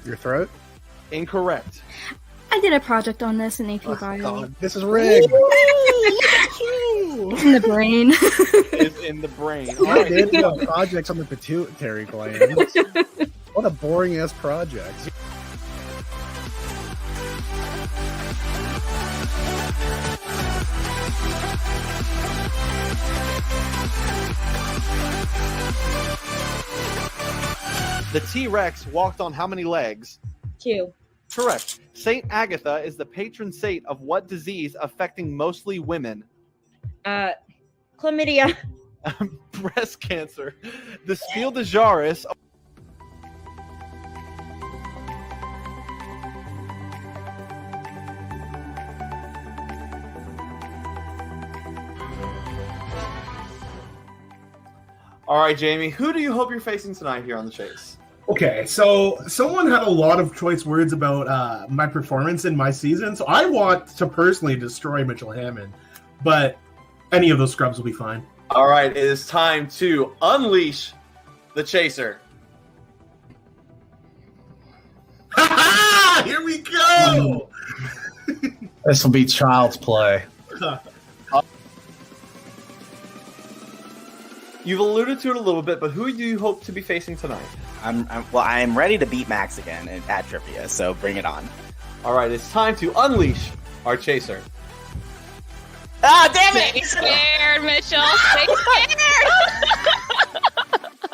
Your throat? Incorrect. I did a project on this in AP Oh, Bio. God, this is rigged. It's in the brain. It's in the brain. All I right. did projects on the pituitary gland. What a boring ass project. The T-Rex walked on how many legs? 2. Correct. Saint Agatha is the patron saint of what disease affecting mostly women? Chlamydia. Breast cancer. The Spiel des Jahres. All right, Jamie, who do you hope you're facing tonight here on The Chase? Okay, so someone had a lot of choice words about my performance in my season, so I want to personally destroy Mitchell Hammond, but any of those scrubs will be fine. All right, it is time to unleash the Chaser. Here we go! This will be child's play. You've alluded to it a little bit, but who do you hope to be facing tonight? I'm ready to beat Max again at trivia, so bring it on. All right, it's time to unleash our Chaser. Ah, damn it! Stay scared, Mitchell. Stay scared.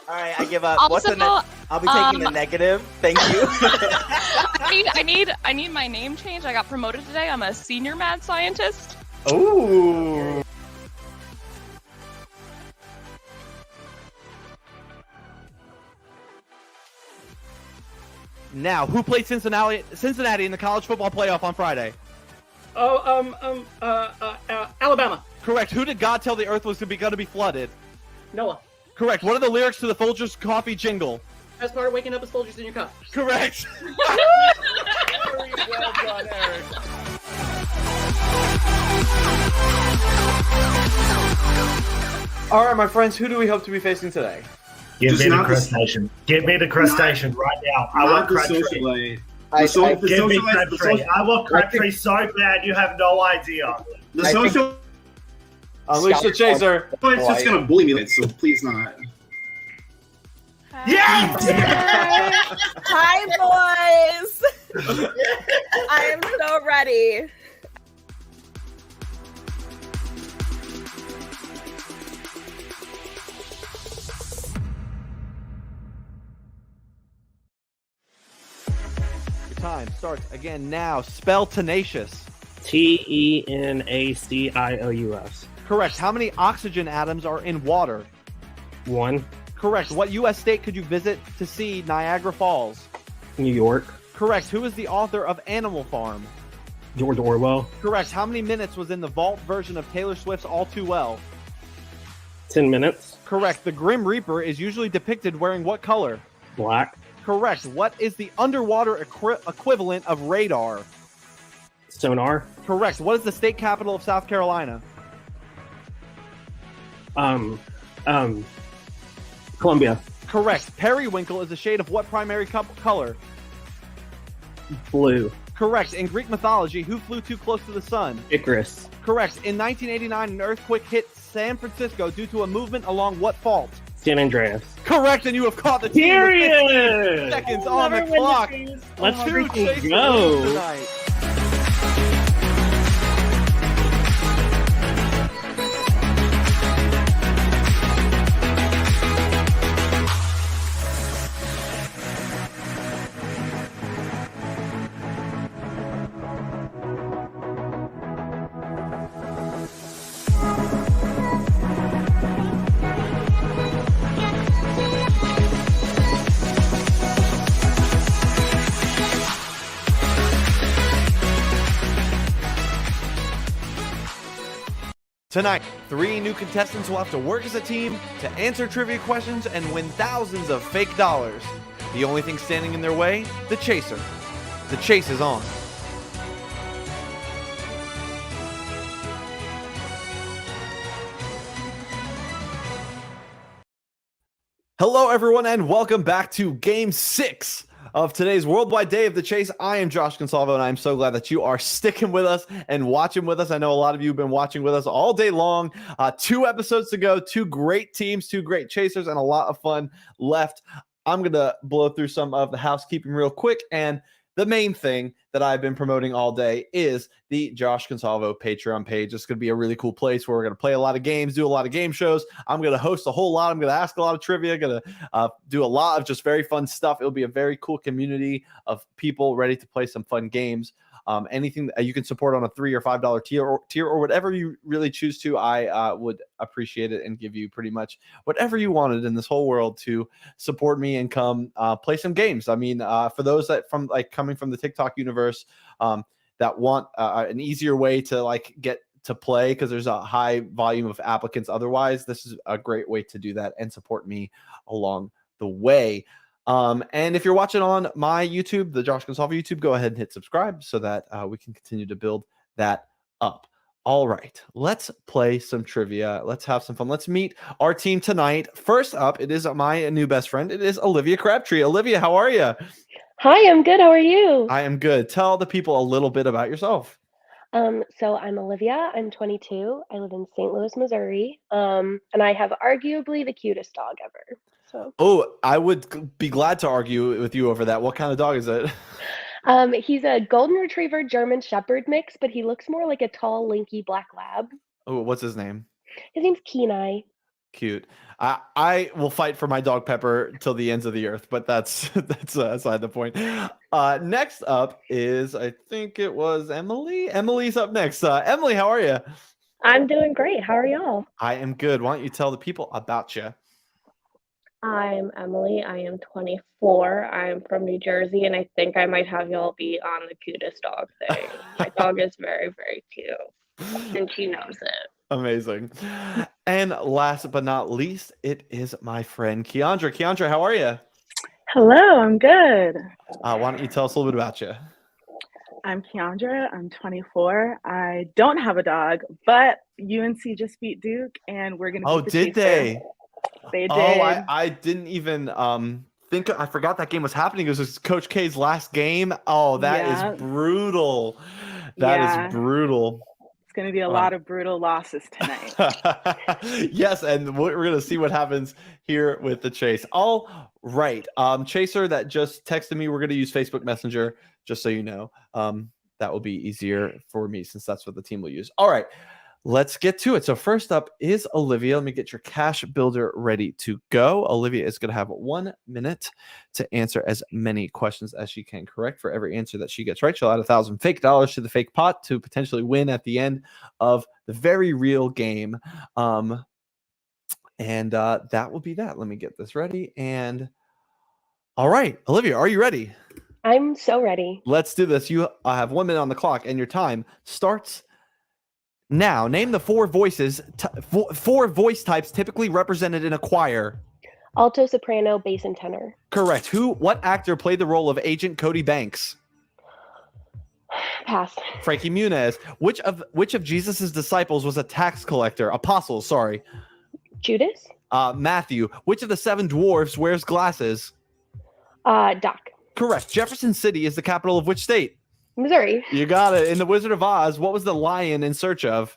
All right, I give up. Also, I'll be taking the negative. Thank you. I need my name changed. I got promoted today. I'm a senior mad scientist. Ooh. Now, who played Cincinnati in the college football playoff on Friday? Alabama. Correct. Who did God tell the earth was going to be flooded? Noah. Correct. What are the lyrics to the Folgers coffee jingle? As part of waking up as Folgers in your cup. Correct. Very well done, Eric. All right, my friends, who do we hope to be facing today? Give me the crustacean. Give me the crustacean right now. I want Crabtree. Give me Crabtree. I want Crabtree so bad you have no idea. The social. Unleash the Chaser. It's just gonna bully me, so please not. Yeah! Hi, boys. I am so ready. Time starts again now. Spell tenacious. Tenacious. Correct. How many oxygen atoms are in water? 1. Correct. What U.S. state could you visit to see Niagara Falls? New York. Correct. Who is the author of Animal Farm? George Orwell. Correct. How many minutes was in the vault version of Taylor Swift's All Too Well? 10 minutes. Correct. The Grim Reaper is usually depicted wearing what color? Black. Correct. What is the underwater equivalent of radar? Sonar. Correct. What is the state capital of South Carolina? Columbia. Correct. Periwinkle is a shade of what primary color? Blue. Correct. In Greek mythology, who flew too close to the sun? Icarus. Correct. In 1989, an earthquake hit San Francisco due to a movement along what fault? San Andreas. Correct, and you have caught the team. Period! Seconds on the clock. Let's Two freaking Chasers go. tonight. Tonight, 3 new contestants will have to work as a team to answer trivia questions and win thousands of fake dollars. The only thing standing in their way, the Chaser. The chase is on. Hello, everyone, and welcome back to Game 6 of today's Worldwide Day of the Chase. I am Josh Consalvo, and I'm so glad that you are sticking with us and watching with us. I know a lot of you have been watching with us all day long. 2 episodes to go, 2 great teams, 2 great chasers, and a lot of fun left. I'm going to blow through some of the housekeeping real quick, and the main thing that I've been promoting all day is the Josh Consalvo Patreon page. It's going to be a really cool place where we're going to play a lot of games, do a lot of game shows. I'm going to host a whole lot. I'm going to ask a lot of trivia, going to do a lot of just very fun stuff. It'll be a very cool community of people ready to play some fun games. Anything that you can support on a $3 or $5 tier or whatever you really choose to, I would appreciate it and give you pretty much whatever you wanted in this whole world to support me and come play some games. I mean, for those that coming from the TikTok universe that want an easier way to get to play because there's a high volume of applicants otherwise, this is a great way to do that and support me along the way. And if you're watching on my YouTube, the Josh Consalvo YouTube, go ahead and hit subscribe so that we can continue to build that up. All right, let's play some trivia. Let's have some fun. Let's meet our team tonight. First up, it is my new best friend. It is Olivia Crabtree. Olivia, how are you? Hi, I'm good. How are you? I am good. Tell the people a little bit about yourself. So I'm Olivia. I'm 22. I live in St. Louis, Missouri. And I have arguably the cutest dog ever. So. Oh, I would be glad to argue with you over that. What kind of dog is it? He's a golden retriever German shepherd mix, but he looks more like a tall, lanky black lab. Oh, what's his name? His name's Kenai. Cute. I will fight for my dog Pepper till the ends of the earth, but that's aside the point. Next up is, I think it was Emily. Emily's up next. Emily, how are you? I'm doing great. How are y'all? I am good. Why don't you tell the people about you? I'm Emily. I am 24. I'm from New Jersey, and I think I might have y'all be on the cutest dog thing. My dog is very, very cute, and she knows it. Amazing. And last but not least, it is my friend Kiandra. Kiandra, how are you? Hello, I'm good. Why don't you tell us a little bit about you? I'm Kiandra. I'm 24. I don't have a dog, but UNC just beat Duke, and we're going to. Oh, did they? They did. Oh, I didn't even think. I forgot that game was happening. It was Coach K's last game. Oh, that is brutal. That is brutal. It's going to be a lot of brutal losses tonight. Yes, and we're going to see what happens here with the chase. All right. Chaser that just texted me, we're going to use Facebook Messenger, just so you know. That will be easier for me since that's what the team will use. All right. Let's get to it. So first up is Olivia. Let me get your cash builder ready to go. Olivia is going to have 1 minute to answer as many questions as she can correct. For every answer that she gets right, she'll add $1,000 fake dollars to the fake pot to potentially win at the end of the very real game. And that will be that. Let me get this ready. And all right, Olivia, are you ready? I'm so ready. Let's do this. You have 1 minute on the clock, and your time starts now. Name the 4 voices, 4 voice types typically represented in a choir. Alto, soprano, bass, and tenor. Correct. What actor played the role of Agent Cody Banks? Pass. Frankie Muniz. Which of Jesus's disciples was a tax collector? Apostles, sorry. Judas. Matthew. Which of the 7 dwarves wears glasses? Doc. Correct. Jefferson City is the capital of which state? Missouri. You got it. In The Wizard of Oz, what was the lion in search of?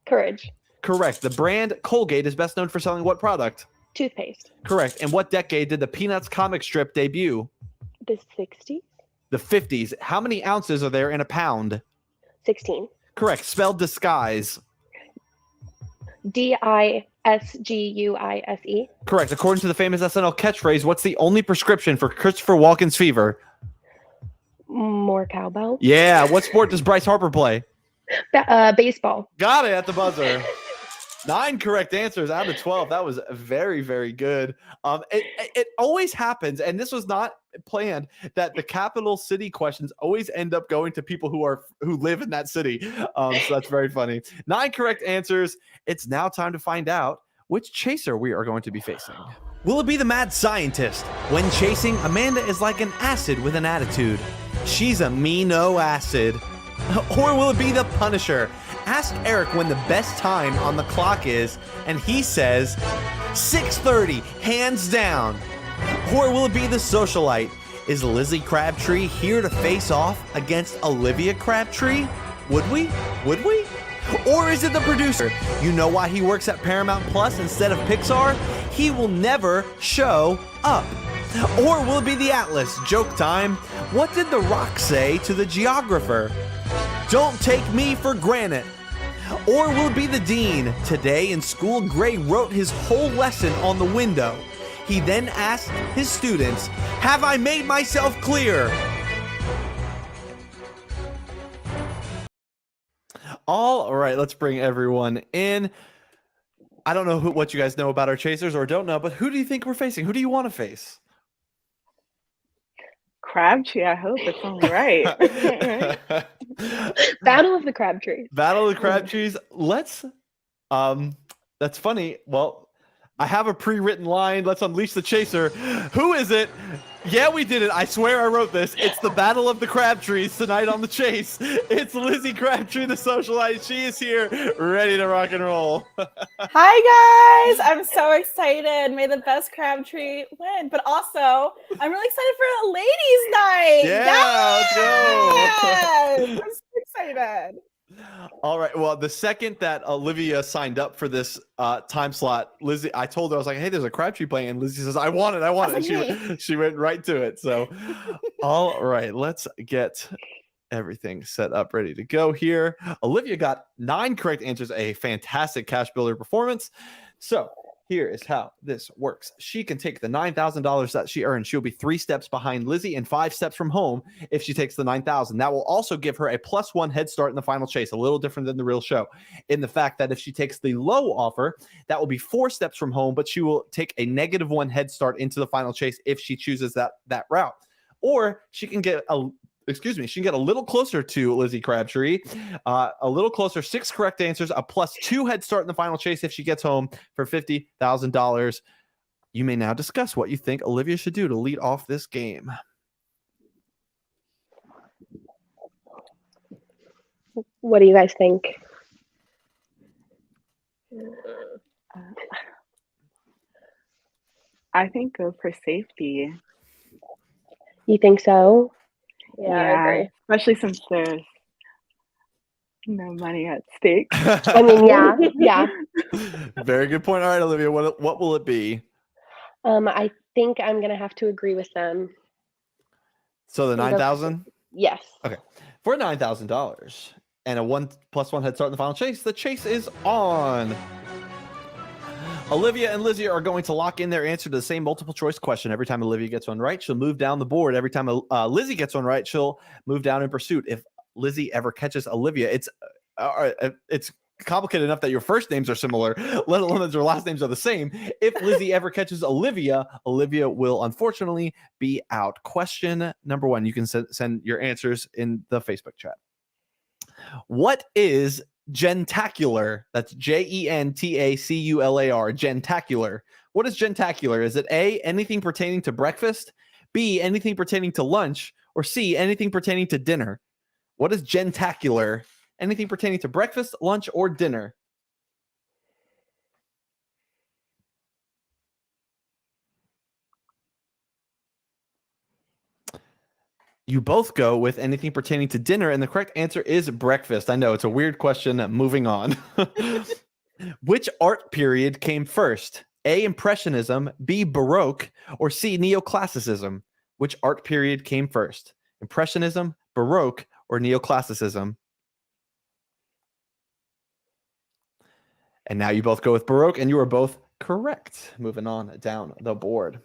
Courage. Correct. The brand Colgate is best known for selling what product? Toothpaste. Correct. In what decade did the Peanuts comic strip debut? The 60s. The 50s. How many ounces are there in a pound? 16. Correct. Spelled disguise. Disguise. Correct. According to the famous SNL catchphrase, what's the only prescription for Christopher Walken's fever? More cowbell. Yeah. What sport does Bryce Harper play? Baseball. Got it at the buzzer. 9 correct answers out of 12. That was very, very good. It always happens, and this was not planned, that the capital city questions always end up going to people who live in that city. So that's very funny. 9 correct answers. It's now time to find out which chaser we are going to be facing. Will it be the mad scientist? When chasing, Amanda is like an acid with an attitude. She's a amino acid. Or will it be the Punisher? Ask Eric when the best time on the clock is, and he says 6:30, hands down. Or will it be the socialite? Is Lizzie Crabtree here to face off against Olivia Crabtree? Would we? Would we? Or is it the producer? You know why he works at Paramount Plus instead of Pixar? He will never show up. Or will it be the Atlas? Joke time. What did The Rock say to the geographer? Don't take me for granted. Or will it be the dean? Today in school, Gray wrote his whole lesson on the window. He then asked his students, have I made myself clear? All right, let's bring everyone in. I don't know what you guys know about our chasers or don't know, but who do you think we're facing? Who do you want to face? Crabtree, I hope it's only right. Battle of the Crabtrees. Battle of the Crabtrees. Let's that's funny. Well, I have a pre-written line. Let's unleash the chaser. Who is it? Yeah, we did it. I swear I wrote this. It's the Battle of the Crabtrees tonight on the chase. It's Lizzie Crabtree, the socialite. She is here, ready to rock and roll. Hi, guys. I'm so excited. May the best Crabtree win. But also, I'm really excited for a ladies' night. Yeah, let's go. I'm so excited. All right. Well, the second that Olivia signed up for this time slot, Lizzie, I told her, I was like, hey, there's a Crabtree playing. And Lizzie says, I want it. And she went right to it. So, all right, let's get everything set up, ready to go here. Olivia got 9 correct answers, a fantastic cash builder performance. So here is how this works. She can take the $9,000 that she earned. She'll be 3 steps behind Lizzie and 5 steps from home if she takes the $9,000. That will also give her a +1 head start in the final chase, a little different than the real show, in the fact that if she takes the low offer, that will be 4 steps from home, but she will take a -1 head start into the final chase if she chooses that route. Or she can get she can get a little closer to Lizzie Crabtree, a little closer, 6 correct answers, a +2 head start in the final chase if she gets home for $50,000. You may now discuss what you think Olivia should do to lead off this game. What do you guys think? I think go for safety. You think so? Yeah, I agree. especially since there's no money at stake. I mean, yeah. Very good point. All right, Olivia, what will it be? I think I'm gonna have to agree with them. So the 9,000? Yes. Okay. For $9,000 and a +1 head start in the final chase, the chase is on. Olivia and Lizzie are going to lock in their answer to the same multiple choice question. Every time Olivia gets one right, she'll move down the board. Every time Lizzie gets one right, she'll move down in pursuit. If Lizzie ever catches Olivia, it's complicated enough that your first names are similar, let alone that your last names are the same. If Lizzie ever catches Olivia, Olivia will unfortunately be out. Question number 1. You can send your answers in the Facebook chat. What is gentacular? That's Gentacular. Gentacular. What is gentacular? Is it A, anything pertaining to breakfast, B, anything pertaining to lunch, or C, anything pertaining to dinner? What is gentacular? Anything pertaining to breakfast, lunch, or dinner? You both go with anything pertaining to dinner, and the correct answer is breakfast. I know, it's a weird question. Moving on. Which art period came first? A, Impressionism, B, Baroque, or C, Neoclassicism? Which art period came first? Impressionism, Baroque, or Neoclassicism? And now you both go with Baroque, and you are both correct. Moving on down the board.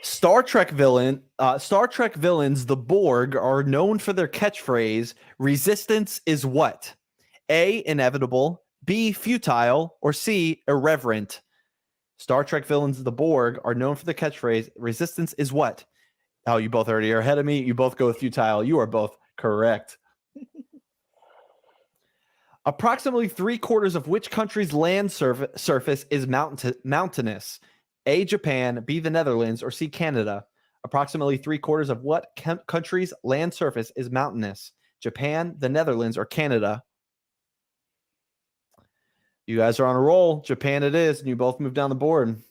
Star Trek villains, the Borg, are known for their catchphrase, resistance is what? A, inevitable, B, futile, or C, irreverent? Star Trek villains, the Borg, are known for the catchphrase, resistance is what? Oh, you both already are ahead of me. You both go with futile. You are both correct. Approximately 3/4 of which country's land surface is mountainous? A, Japan, B, the Netherlands, or C, Canada? Approximately 3/4 of what country's land surface is mountainous? Japan, the Netherlands, or Canada? You guys are on a roll. Japan it is, and you both move down the board.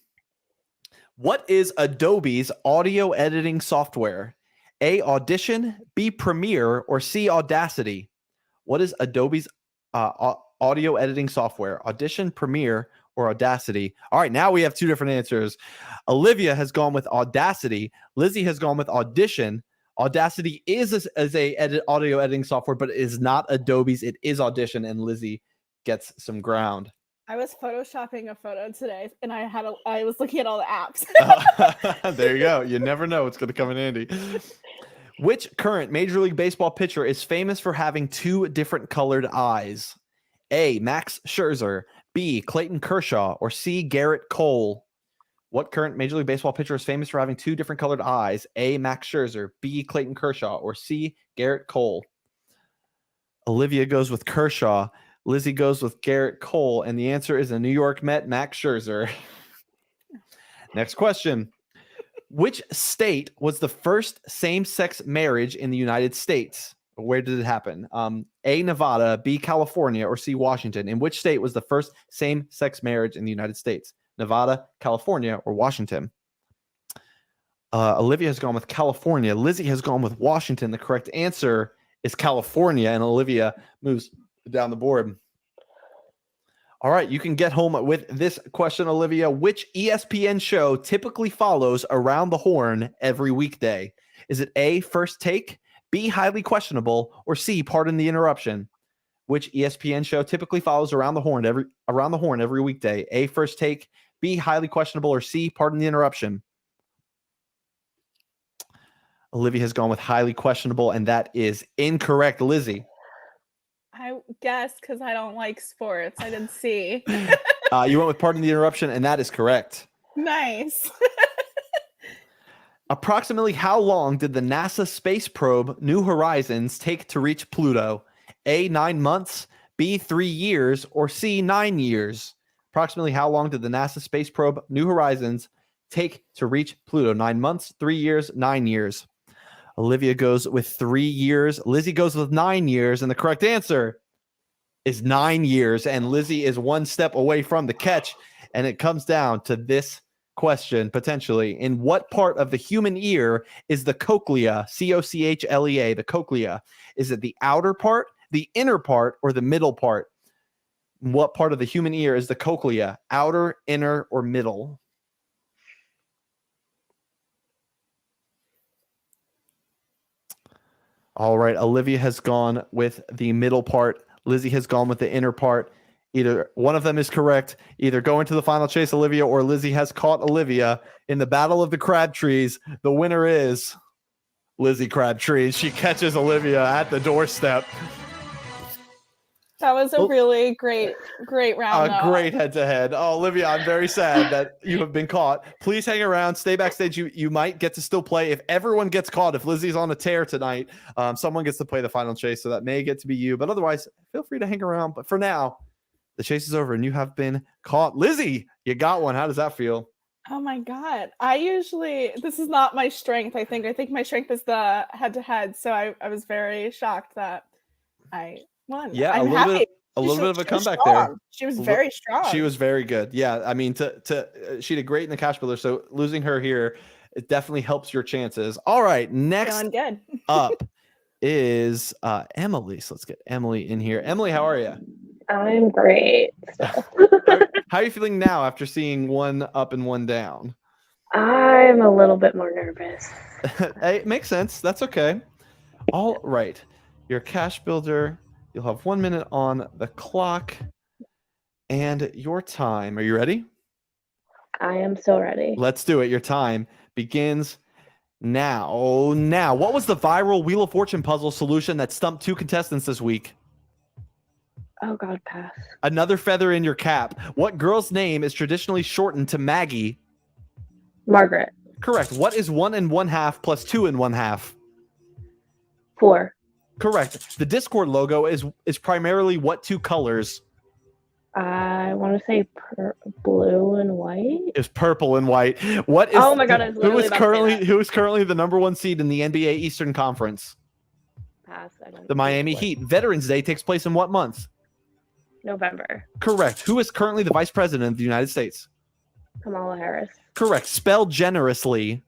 What is Adobe's audio editing software? A, Audition, B, Premiere, or C, Audacity? What is Adobe's audio editing software? Audition, Premiere, or Audacity? All right, now we have two different answers. Olivia has gone with Audacity. Lizzie has gone with Audition. Audacity is a audio editing software, but it is not Adobe's. It is Audition, and Lizzie gets some ground. I was photoshopping a photo today, and I was looking at all the apps. There you go. You never know what's going to come in handy. Which current Major League Baseball pitcher is famous for having two different colored eyes? A, Max Scherzer, B, Clayton Kershaw, or C, Garrett Cole? What current Major League Baseball pitcher is famous for having two different colored eyes? A, Max Scherzer, B, Clayton Kershaw, or C, Garrett Cole? Olivia goes with Kershaw. Lizzie goes with Garrett Cole, and the answer is a New York Met, Max Scherzer. Next question. Which state was the first same-sex marriage in the United States? Where did it happen? A, Nevada, B, California, or C, Washington? In which state was the first same-sex marriage in the United States? Nevada, California, or Washington? Olivia has gone with California. Lizzie has gone with Washington. The correct answer is California, and Olivia moves down the board. All right, you can get home with this question, Olivia. Which ESPN show typically follows Around the Horn every weekday? Is it A, First Take, B, Highly Questionable, or C, Pardon the Interruption? Which ESPN show typically follows Around the Horn every weekday? A, First Take, B, Highly Questionable, or C, Pardon the Interruption? Olivia has gone with Highly Questionable, and that is incorrect. Lizzie? I guess because I don't like sports. I didn't see. You went with Pardon the Interruption, and that is correct. Nice. Approximately how long did the NASA space probe New Horizons take to reach Pluto? A, 9 months, B, 3 years, or C, 9 years? Approximately how long did the NASA space probe New Horizons take to reach Pluto? 9 months, 3 years, 9 years? Olivia goes with 3 years. Lizzie goes with 9 years, and the correct answer is 9 years. And Lizzie is one step away from the catch, and it comes down to this question, potentially. In what part of the human ear is the cochlea, C-O-C-H-L-E-A, the cochlea? Is it the outer part, the inner part, or the middle part? What part of the human ear is the cochlea? Outer, inner, or middle? All right, Olivia has gone with the middle part. Lizzie has gone with the inner part. Either one of them is correct. Either go into the final chase, Olivia, or Lizzie has caught Olivia in the battle of the Crabtrees. The winner is Lizzie Crabtree. She catches Olivia at the doorstep. That was a really great round. Great head-to-head. Oh, Olivia, I'm very sad that you have been caught. Please hang around. Stay backstage. You might get to still play. If everyone gets caught, if Lizzie's on a tear tonight, someone gets to play the final chase, so that may get to be you. But otherwise, feel free to hang around. But for now, the chase is over, and you have been caught. Lizzie, you got one. How does that feel? Oh, my God. This is not my strength, I think my strength is the head-to-head. So I was very shocked that I won. Yeah, I'm a little bit of a comeback there. She was very strong. She was very good. Yeah, I mean, she did great in the cash builder. So losing her here, it definitely helps your chances. All right, next good. up is Emily. So let's get Emily in here. Emily, how are you? I'm great. How are you feeling now after seeing one up and one down? I'm a little bit more nervous. Hey, it makes sense. That's okay. All right, your cash builder. You'll have 1 minute on the clock and your time. Are you ready? I am so ready. Let's do it. Your time begins now. Now, what was the viral Wheel of Fortune puzzle solution that stumped 2 contestants this week? Oh, God, pass. Another feather in your cap. What girl's name is traditionally shortened to Maggie? Margaret. Correct. What is 1 1/2 plus 2 1/2? 4. Correct. The Discord logo is primarily what 2 colors? I want to say blue and white. It's purple and white. What is? Oh my God! I was who is currently the number 1 seed in the NBA Eastern Conference? Pass. I don't The Miami Heat. Veterans Day takes place in what month? November. Correct. Who is currently the Vice President of the United States? Kamala Harris. Correct. Spell generously.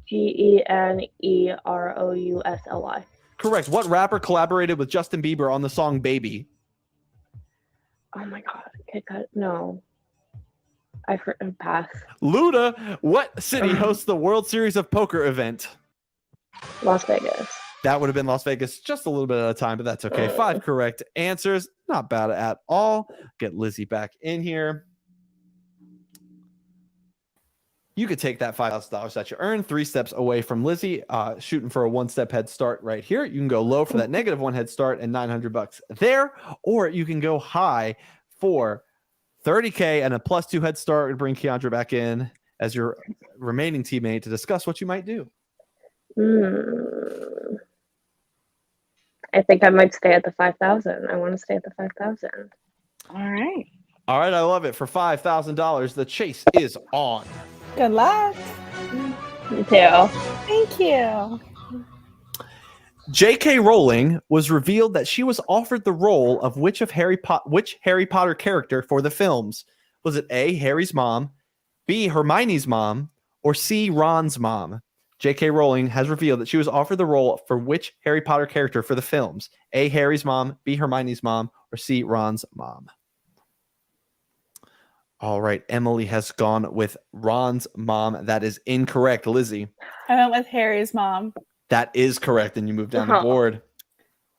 GENEROUSLY. Correct. What rapper collaborated with Justin Bieber on the song Baby? Oh my God. Kit Kat. No. Pass. Luda. What city hosts the World Series of Poker event? Las Vegas. That would have been Las Vegas just a little bit at a time, but that's okay. 5 correct answers. Not bad at all. Get Lizzie back in here. You could take that $5,000 that you earned 3 steps away from Lizzie, shooting for a 1-step head start right here. You can go low for that -1 head start and $900 there, or you can go high for $30K and a +2 head start and bring Kiandra back in as your remaining teammate to discuss what you might do. I think I might stay at the 5,000. I want to stay at the 5,000. All right. All right, I love it. For $5,000, the chase is on. Good luck. You too. Thank you. J.K. Rowling was revealed that she was offered the role of which Harry Potter character for the films? Was it A, Harry's mom, B, Hermione's mom, or C, Ron's mom? J.K. Rowling has revealed that she was offered the role for which Harry Potter character for the films? A, Harry's mom, B, Hermione's mom, or C, Ron's mom? All right, Emily has gone with Ron's mom. That is incorrect. Lizzie. I went with Harry's mom. That is correct, and you moved down the board.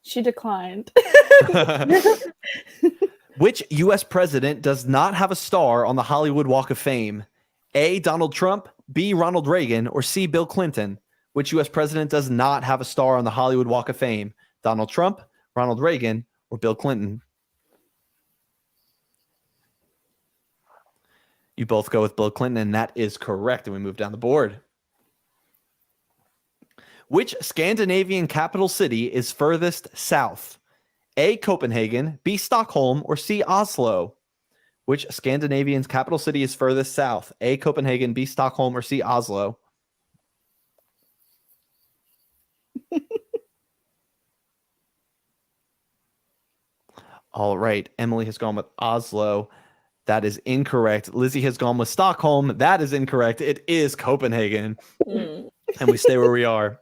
She declined. Which U.S. president does not have a star on the Hollywood Walk of Fame? A, Donald Trump, B, Ronald Reagan, or C, Bill Clinton? Which U.S. president does not have a star on the Hollywood Walk of Fame? Donald Trump, Ronald Reagan, or Bill Clinton? You both go with Bill Clinton, and that is correct. And we move down the board. Which Scandinavian capital city is furthest south? A, Copenhagen, B, Stockholm, or C, Oslo? Which Scandinavian capital city is furthest south? A, Copenhagen, B, Stockholm, or C, Oslo? All right. Emily has gone with Oslo. That is incorrect. Lizzie has gone with Stockholm. That is incorrect. It is Copenhagen. And we stay where we are.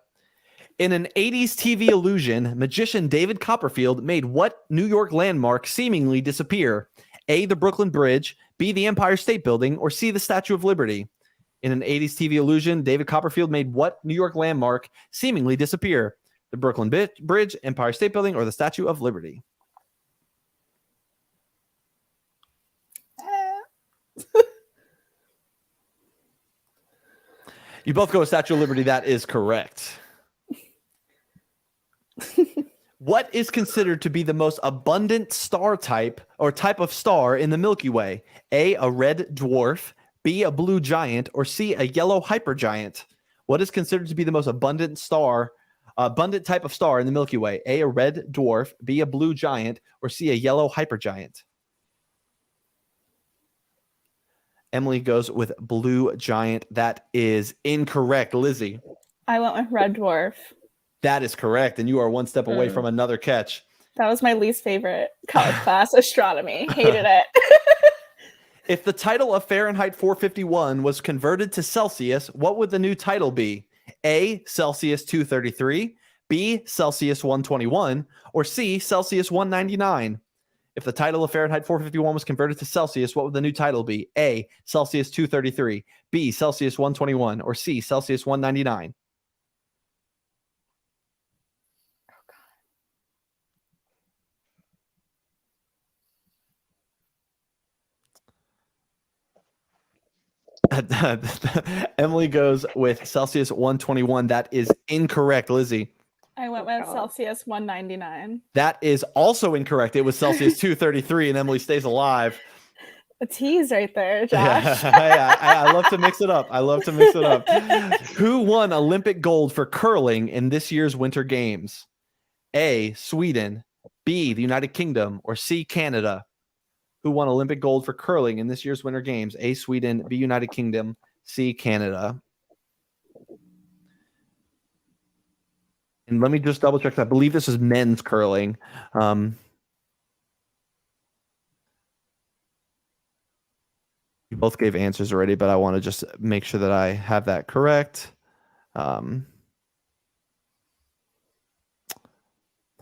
In an 80s TV illusion, magician David Copperfield made what New York landmark seemingly disappear? A, the Brooklyn Bridge, B, the Empire State Building, or C, the Statue of Liberty? In an 80s TV illusion, David Copperfield made what New York landmark seemingly disappear? The Brooklyn Bridge, Empire State Building, or the Statue of Liberty? You both go with Statue of Liberty. That is correct. What is considered to be the most abundant star type or type of star in the Milky Way? A, a red dwarf, B, a blue giant, or C, a yellow hypergiant? What is considered to be the most abundant type of star in the Milky Way? A, a red dwarf, B, a blue giant, or C, a yellow hypergiant? Emily goes with blue giant. That is incorrect. Lizzie. I went with red dwarf. That is correct. And you are 1 step away from another catch. That was my least favorite college class, astronomy. Hated it. If the title of Fahrenheit 451 was converted to Celsius, what would the new title be? A, Celsius 233, B, Celsius 121, or C, Celsius 199? If the title of Fahrenheit 451 was converted to Celsius, what would the new title be? A, Celsius 233, B, Celsius 121, or C, Celsius 199? Emily goes with Celsius 121. That is incorrect. Lizzie. I went with Celsius 199. That is also incorrect. It was Celsius 233, and Emily stays alive. A tease right there, Josh. Yeah, I love to mix it up. Who won Olympic gold for curling in this year's Winter Games? A, Sweden, B, the United Kingdom, or C, Canada? Who won Olympic gold for curling in this year's Winter Games? A, Sweden, B, United Kingdom, C, Canada. And let me just double check. I believe this is men's curling. You You both gave answers already, but I want to just make sure that I have that correct. Hold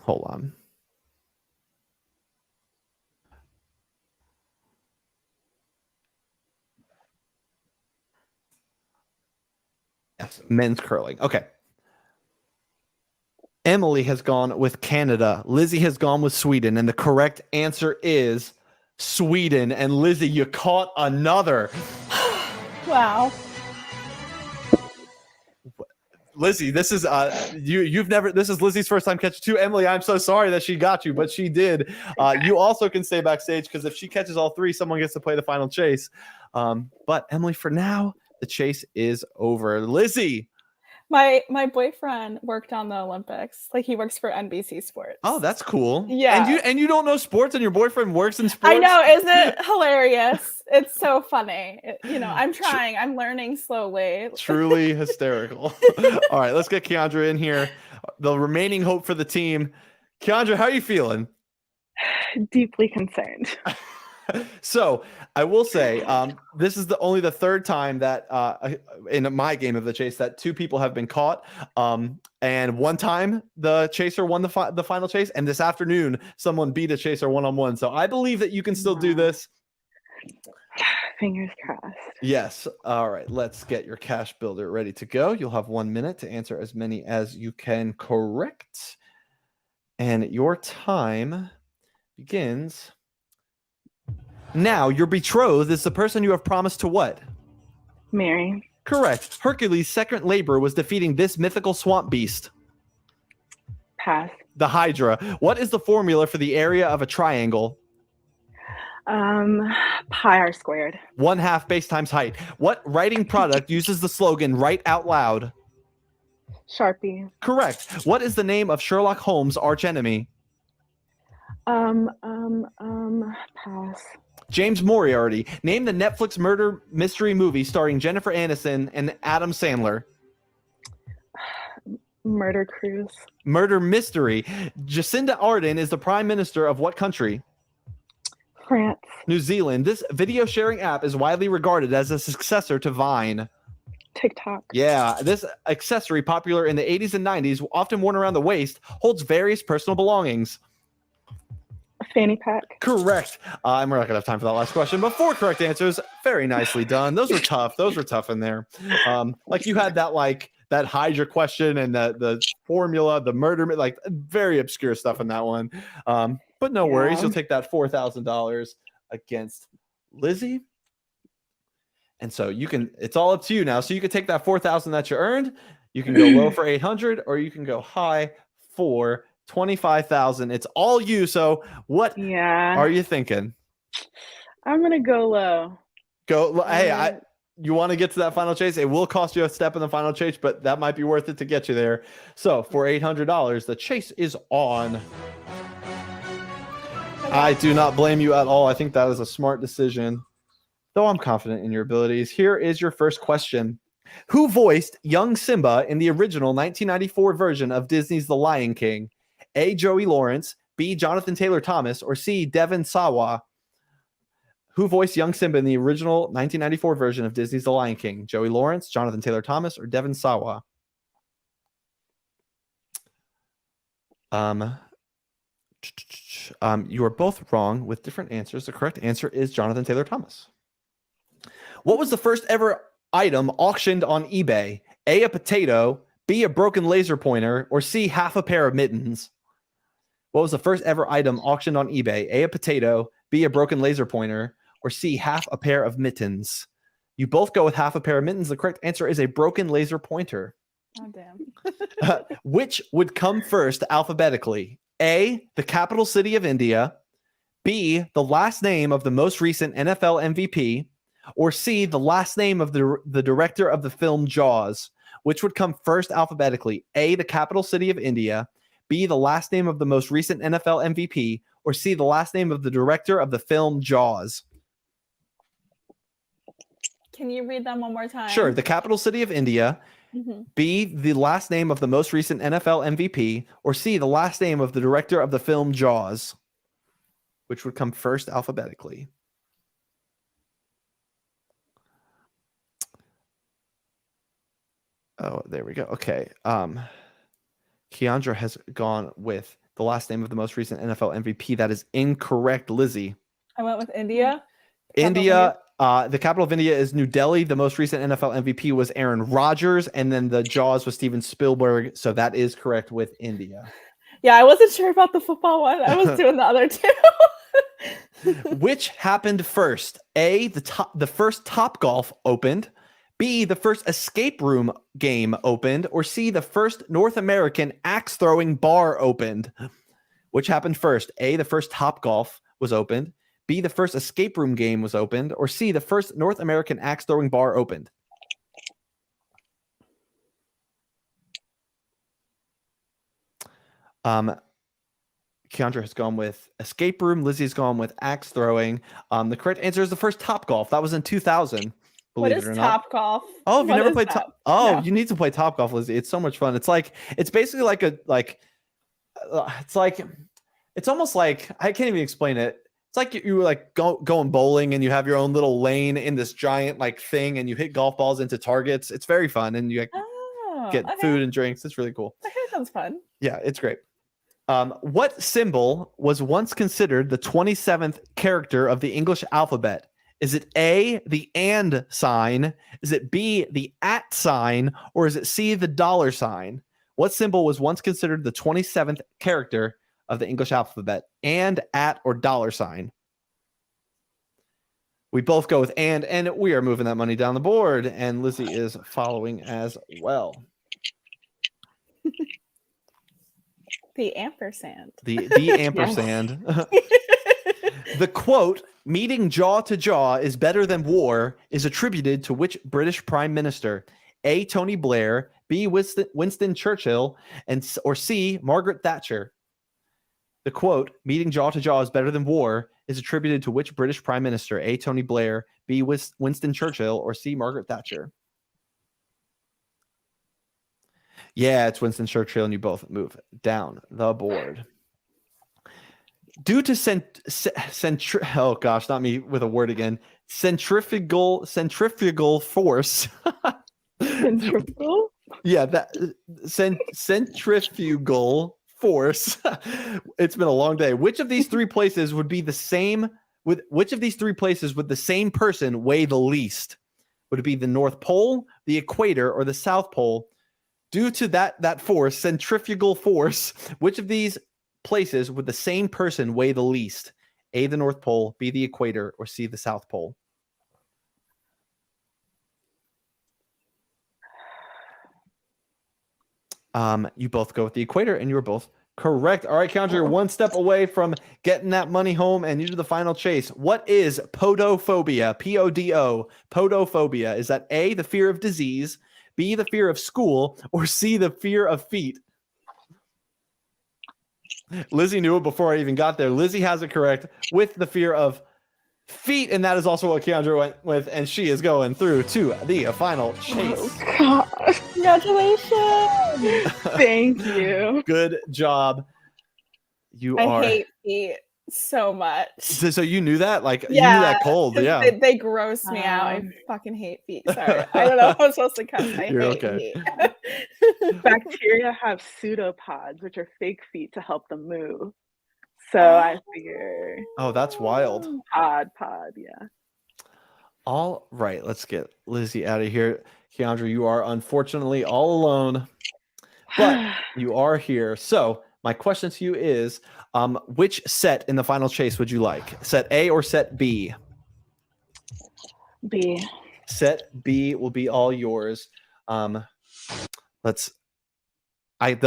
on. Yes, men's curling. Okay. Emily has gone with Canada. Lizzie has gone with Sweden. And the correct answer is Sweden. And Lizzie, you caught another. Wow. Lizzie, this is this is Lizzie's first time catching two. Emily, I'm so sorry that she got you, but she did. You also can stay backstage because if she catches all three, someone gets to play the final chase. But Emily, for now, the chase is over. Lizzie. My boyfriend worked on the Olympics. Like he works for NBC Sports. Oh, that's cool. Yeah. And you don't know sports and your boyfriend works in sports? I know, isn't it hilarious? It's so funny. I'm trying. I'm learning slowly. Truly hysterical. All right, let's get Kiandra in here. The remaining hope for the team. Kiandra, how are you feeling? Deeply concerned. So I will say this is only the third time that in my game of the chase that two people have been caught. And one time the chaser won the final chase. And this afternoon, someone beat a chaser one-on-one. So I believe that you can still do this. Fingers crossed. Yes. All right. Let's get your cash builder ready to go. You'll have 1 minute to answer as many as you can correct. And your time begins now. Your betrothed is the person you have promised to what? Marry. Correct. Hercules' second labor was defeating this mythical swamp beast. Pass. The Hydra. What is the formula for the area of a triangle? Pi r squared. 1/2 base times height. What writing product uses the slogan "Write out loud"? Sharpie. Correct. What is the name of Sherlock Holmes' archenemy? Pass. James Moriarty. Name the Netflix murder mystery movie starring Jennifer Aniston and Adam Sandler. Murder Cruise. Murder mystery. Jacinda Ardern is the prime minister of what country? France. New Zealand. This video sharing app is widely regarded as a successor to Vine. TikTok. Yeah, this accessory, popular in the 80s and 90s, often worn around the waist, holds various personal belongings. A fanny pack. Correct. We're not going to have time for that last question, but 4 correct answers. Very nicely done. Those were tough. Those were tough in there. Like you had that Hydra question and the formula, the murder, like very obscure stuff in that one. But no worries. You'll take that $4,000 against Lizzie. And so it's all up to you now. So you can take that $4,000 that you earned. You can go low for 800, or you can go high for 25,000. It's all you. So what are you thinking? I'm going to go low. Hey, you want to get to that final chase? It will cost you a step in the final chase, but that might be worth it to get you there. So for $800, the chase is on. I do not blame you at all. I think that is a smart decision, though I'm confident in your abilities. Here is your first question. Who voiced young Simba in the original 1994 version of Disney's The Lion King? A. Joey Lawrence, B. Jonathan Taylor Thomas, or C. Devon Sawa? Who voiced young Simba in the original 1994 version of Disney's The Lion King? Joey Lawrence, Jonathan Taylor Thomas, or Devon Sawa? You are both wrong with different answers. The correct answer is Jonathan Taylor Thomas. What was the first ever item auctioned on eBay? A potato, B, a broken laser pointer, or C, half a pair of mittens? What was the first ever item auctioned on eBay? A potato, B, a broken laser pointer, or C, half a pair of mittens? You both go with half a pair of mittens. The correct answer is a broken laser pointer. Oh, damn. Which would come first alphabetically? A, the capital city of India, B, the last name of the most recent NFL MVP, or C, the last name of the director of the film Jaws? Which would come first alphabetically? A, the capital city of India, B, the last name of the most recent NFL MVP, or C, the last name of the director of the film Jaws? Can you read them one more time? Sure. The capital city of India, B, the last name of the most recent NFL MVP, or C, the last name of the director of the film Jaws? Which would come first alphabetically? Oh, there we go. Okay. Kiandra has gone with the last name of the most recent NFL MVP. That is incorrect, Lizzie. I went with India. India. The capital of India is New Delhi. The most recent NFL MVP was Aaron Rodgers, and then the Jaws was Steven Spielberg. So that is correct with India. Yeah, I wasn't sure about the football one. I was doing the other two. Which happened first? A, the first Topgolf opened. B, the first escape room game opened. Or C, the first North American axe throwing bar opened. Which happened first? A, the first Topgolf was opened. B, the first escape room game was opened. Or C, the first North American axe throwing bar opened. Kiandra has gone with escape room. Lizzie's gone with axe throwing. The correct answer is the first Topgolf. That was in 2000. What is Topgolf? Oh, have you never played Top? Oh, No. you need to play Topgolf, Lizzie. It's so much fun. It's basically it's almost like, I can't even explain it. It's like you were like going bowling and you have your own little lane in this giant like thing and you hit golf balls into targets. It's very fun and you get food and drinks. It's really cool. Okay, sounds fun. Yeah, it's great. What symbol was once considered the 27th character of the English alphabet? Is it A, the and sign? Is it B, the at sign? Or is it C, the dollar sign? What symbol was once considered the 27th character of the English alphabet? And, at, or dollar sign? We both go with and we are moving that money down the board. And Lizzie is following as well. The ampersand. The ampersand. The quote, meeting jaw to jaw is better than war, is attributed to which British Prime Minister? A, Tony Blair, B, Winston Churchill, or C, Margaret Thatcher? The quote, meeting jaw to jaw is better than war, is attributed to which British Prime Minister? A, Tony Blair, B, Winston Churchill, or C, Margaret Thatcher? Yeah, it's Winston Churchill, and you both move down the board. Due to oh gosh, not me with a word again. Centrifugal force. Centrifugal? Yeah, that centrifugal force. It's been a long day. Which of these three places would be the same with which of these three places would the same person weigh the least? Would it be the North Pole, the equator, or the South Pole? Due to that force, centrifugal force, which of these places would the same person weigh the least? A, the North Pole, B, the equator, or C, the South Pole? You both go with the equator, and you were both correct. All right, Kiandra, you're one step away from getting that money home and into the final chase. What is podophobia? P-O-D-O. Podophobia. Is that A, the fear of disease, B, the fear of school, or C, the fear of feet? Lizzie knew it before I even got there. Lizzie has it correct with the fear of feet, and that is also what Kiandra went with, and she is going through to the final chase. Oh, gosh. Congratulations. Thank you. Good job. I hate feet so much. So you knew that? Like, you knew that cold. 'cause Yeah. They gross me out. I fucking hate feet. Sorry. I don't know how I'm supposed to cuss. You're hate okay. feet. Bacteria have pseudopods, which are fake feet to help them move. So I figure. Oh, that's wild. Pod, yeah. All right, let's get Lizzie out of here. Kiandra, you are unfortunately all alone, but you are here. So my question to you is, which set in the final chase would you like? Set A or set B? B. Set B will be all yours. The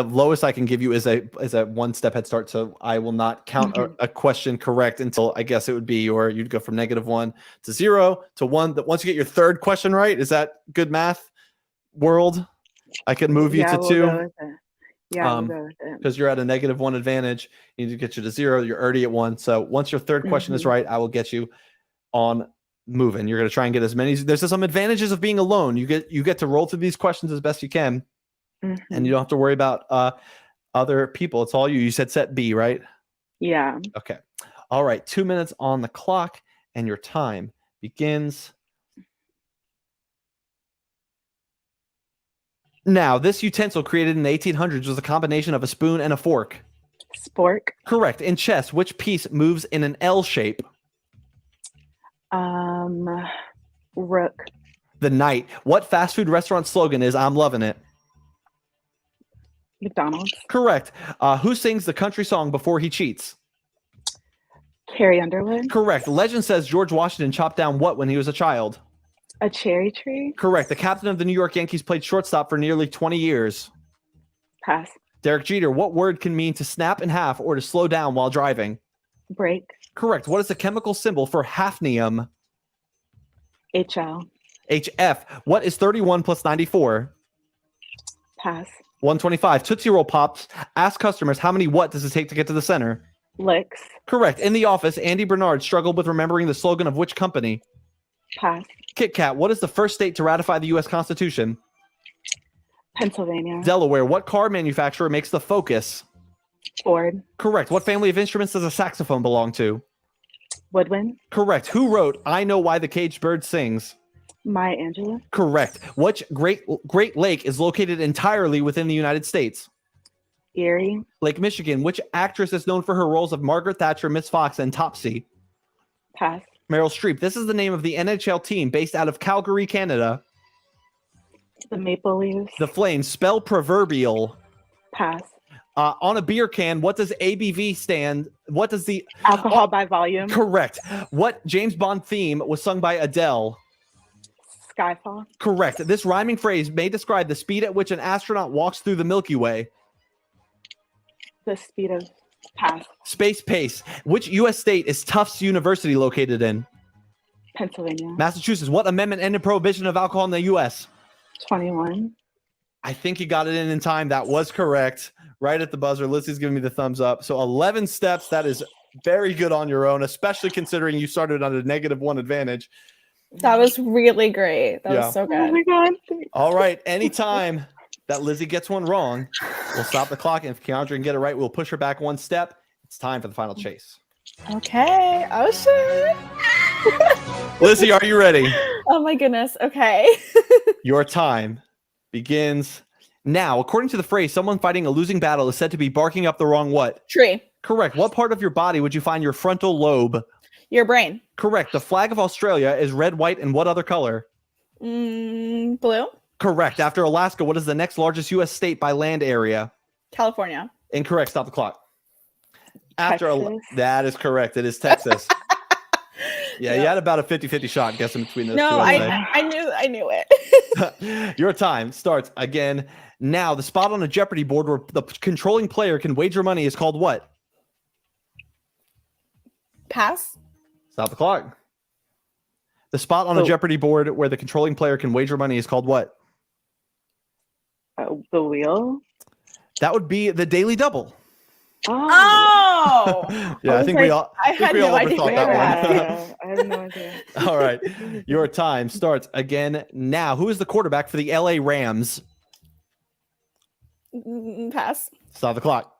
lowest I can give you is a one step head start, so I will not count a question correct until I guess it would be, or you'd go from -1 to 0 to 1. That once you get your third question right, is that good math? World, I could move you to 2. Go with it. Yeah, we'll go with it. Because you're at a -1 advantage. You need to get you to 0. You're already at 1. So once your third question is right, I will get you on moving. You're going to try and get as many. There's some advantages of being alone. You get to roll through these questions as best you can. And you don't have to worry about other people. It's all you. You said set B, right? Yeah. Okay. All right. 2 minutes on the clock, and your time begins Now, this utensil created in the 1800s was a combination of a spoon and a fork. Spork. Correct. In chess, which piece moves in an L shape? Rook. The knight. What fast food restaurant slogan is "I'm loving it"? McDonald's. Correct. Who sings the country song "Before He Cheats"? Carrie Underwood. Correct. Legend says George Washington chopped down what when he was a child? A cherry tree. Correct. The captain of the New York Yankees played shortstop for nearly 20 years. Pass. Derek Jeter. What word can mean to snap in half or to slow down while driving? Break. Correct. What is the chemical symbol for hafnium? HL. HF. What is 31 plus 94? Pass. 125. Tootsie Roll Pops. Ask customers how many what does it take to get to the center? Licks. Correct. In The Office, Andy Bernard struggled with remembering the slogan of which company? Pass. Kit Kat. What is the first state to ratify the U.S. Constitution? Pennsylvania. Delaware. What car manufacturer makes the Focus? Ford. Correct. What family of instruments does a saxophone belong to? Woodwind. Correct. Who wrote "I Know Why the Caged Bird Sings"? Maya Angelou. Correct. Which Great Lake is located entirely within the United States? Erie. Lake Michigan. Which actress is known for her roles of Margaret Thatcher, Miss Fox, and Topsy? Pass. Meryl Streep. This is the name of the NHL team based out of Calgary, Canada. The Maple Leafs. The Flames. Spell proverbial. Pass. On a beer can, what does ABV stand? What does the alcohol by volume? Correct. What James Bond theme was sung by Adele? Skyfall. Correct. This rhyming phrase may describe the speed at which an astronaut walks through the Milky Way. The speed of pass. Space pace. Which U.S. state is Tufts University located in? Pennsylvania. Massachusetts. What amendment ended prohibition of alcohol in the U.S.? 21. I think you got it in time. That was correct. Right at the buzzer. Lizzie's giving me the thumbs up. So 11 steps. That is very good on your own, especially considering you started on a -1 advantage. That was really great. That was so good. Oh my god. All right. Anytime that Lizzie gets one wrong, we'll stop the clock. And if Kiandra can get it right, we'll push her back one step. It's time for the final chase. Okay. Oh shit. Lizzie, are you ready? Oh my goodness. Okay. Your time begins now. According to the phrase, someone fighting a losing battle is said to be barking up the wrong what? Tree. Correct. What part of your body would you find your frontal lobe? Your brain. Correct. The flag of Australia is red, white, and what other color? Blue. Correct. After Alaska, what is the next largest U.S. state by land area? California. Incorrect. Stop the clock. After Texas. That is correct. It is Texas. Yeah, you had about a 50-50 shot guessing between those two. No, I'd I knew it. say. Your time starts again now. The spot on a Jeopardy board where the controlling player can wager money is called what? Pass. Stop the clock. The spot on a Jeopardy board where the controlling player can wager money is called what? The wheel. That would be the Daily Double. Oh. Yeah, I think we all overthought that one. Yeah, I have no idea. All right. Your time starts again now. Who is the quarterback for the LA Rams? Pass. Stop the clock.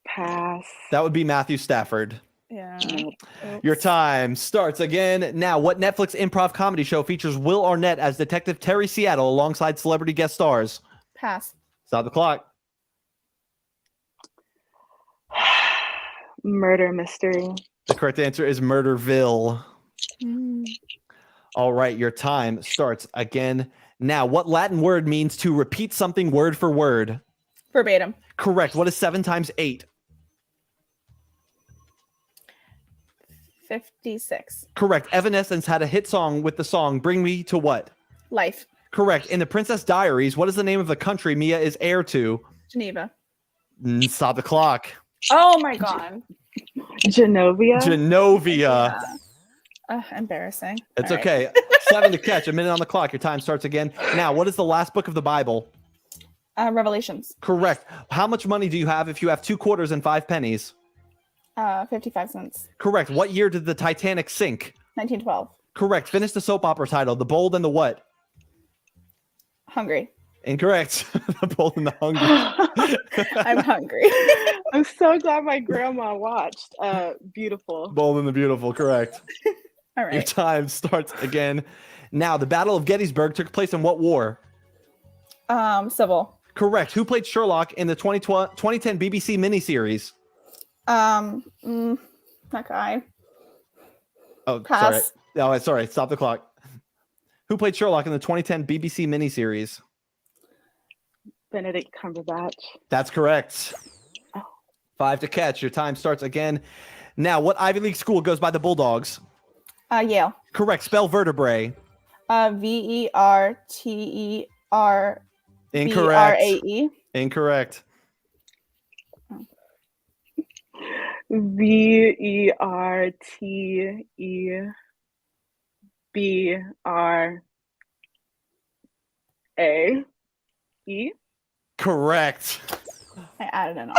Pass. That would be Matthew Stafford. Yeah. Your time starts again now. What Netflix improv comedy show features Will Arnett as Detective Terry Seattle alongside celebrity guest stars? Pass. Stop the clock. Murder mystery. The correct answer is Murderville. All right, your time starts again now. What Latin word means to repeat something word for word? Verbatim. Correct. What is 7 times 8? 56. Correct. Evanescence had a hit song with the song Bring Me to What? Life. Correct. In The Princess Diaries, what is the name of the country Mia is heir to? Geneva. Stop the clock. Oh my god. Genovia. Genovia. Embarrassing. It's All right. okay. 7 to catch. A minute on the clock. Your time starts again. Now, what is the last book of the Bible? Revelations. Correct. How much money do you have if you have 2 quarters and 5 pennies? 55 cents. Correct. What year did the Titanic sink? 1912. Correct. Finish the soap opera title. The Bold and the what? Hungry. Incorrect. The Bold and the Hungry. I'm hungry. I'm so glad my grandma watched Beautiful. Bold and the Beautiful. Correct. All Your right. time starts again. Now, the Battle of Gettysburg took place in what war? Civil. Correct. Who played Sherlock in the 2010 BBC miniseries? That guy. Oh, Pass. sorry. Oh, sorry. Stop the clock. Who played Sherlock in the 2010 BBC miniseries? Benedict Cumberbatch. That's correct. 5 to catch. Your time starts again. Now, what Ivy League school goes by the Bulldogs? Yale. Correct. Spell vertebrae. VERTER. Incorrect. BRAE. Incorrect. VERTEBRAE. Correct. I added an R.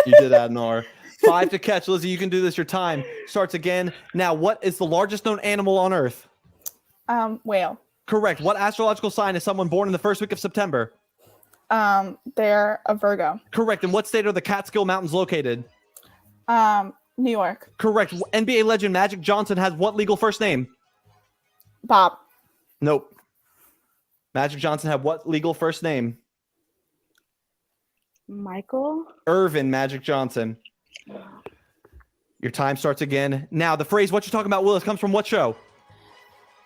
You did add an R. 5 to catch. Lizzie, you can do this. Your time starts again. Now, what is the largest known animal on Earth? Whale. Correct. What astrological sign is someone born in the first week of September? They're a Virgo. Correct. In what state are the Catskill Mountains located? New York. Correct. NBA legend Magic Johnson has what legal first name? Bob. Nope. Magic Johnson had what legal first name? Michael. Irvin Magic Johnson. Your time starts again. Now, the phrase "what you're talking about, Willis" comes from what show?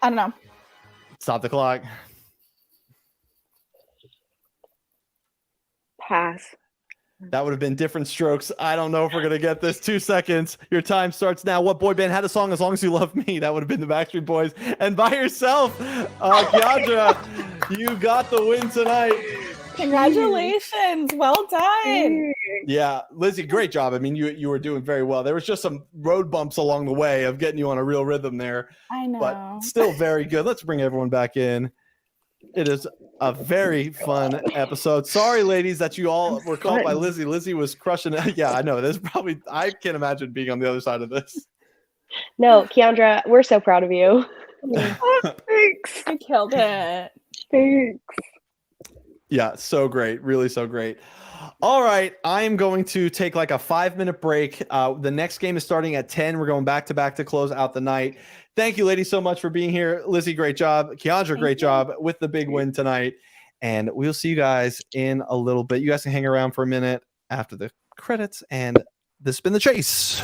I don't know. Stop the clock. Pass. That would have been Different Strokes. I don't know if we're going to get this. 2 seconds. Your time starts now. What boy band had a song "As Long as You Love Me"? That would have been the Backstreet Boys. And by yourself, Kiandra, you got the win tonight. Congratulations. Well done. Yeah, Lizzie, great job. I mean, you were doing very well. There was just some road bumps along the way of getting you on a real rhythm there. I know. But still very good. Let's bring everyone back in. It is a very fun episode. Sorry, ladies, that you all were caught by Lizzie. Lizzie was crushing it. Yeah, I know. There's probably, I can't imagine being on the other side of this. No, Kiandra, we're so proud of you. Thanks. You killed it. Thanks. Yeah, so great. Really so great. All right, I am going to take like a 5-minute break. The next game is starting at 10. We're going back to back to close out the night. Thank you, ladies, so much for being here. Lizzie, great job. Kiandra, great job with the big win tonight. And we'll see you guys in a little bit. You guys can hang around for a minute after the credits, and this has been The Chase.